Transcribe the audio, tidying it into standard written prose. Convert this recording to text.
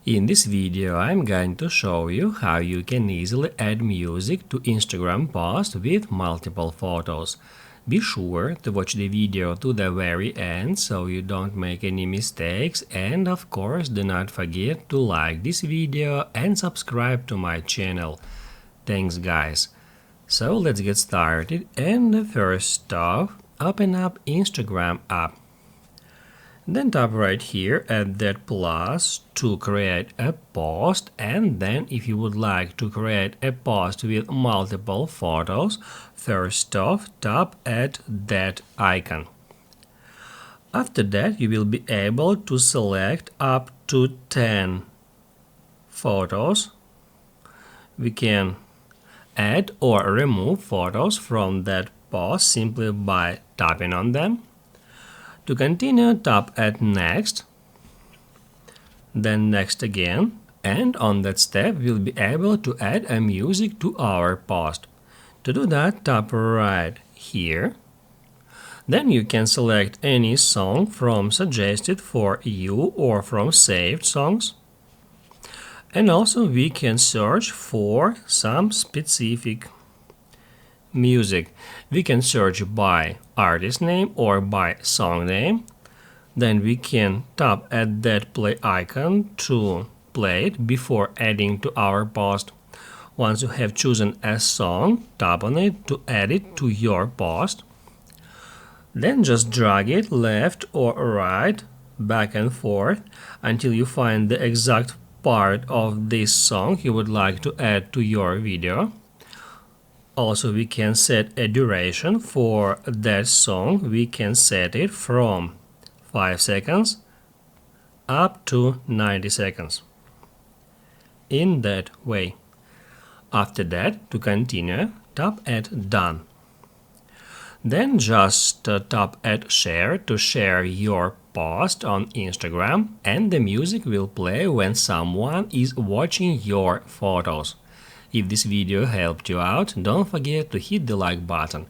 In this video, I'm going to show you how you can easily add music to Instagram post with multiple photos. Be sure to watch the video to the very end so you don't make any mistakes, and of course do not forget to like this video and subscribe to my channel. Thanks guys. So let's get started, and first off, open up Instagram app. Then tap right here at that plus to create a post, and then if you would like to create a post with multiple photos, first off tap at that icon. After that you will be able to select up to 10 photos. We can add or remove photos from that post simply by tapping on them. To continue, tap at Next, then Next again, and on that step we'll be able to add a music to our post. To do that, tap right here. Then you can select any song from Suggested for You or from Saved Songs. And also we can search for some specific music. We can search by artist name or by song name. Then we can tap at that play icon to play it before adding to our post. Once you have chosen a song, tap on it to add it to your post. Then just drag it left or right, back and forth, until you find the exact part of this song you would like to add to your video. Also, we can set a duration for that song. We can set it from 5 seconds up to 90 seconds. In that way. After that, to continue, tap at Done. Then just tap at Share to share your post on Instagram, and the music will play when someone is watching your photos. If this video helped you out, don't forget to hit the like button.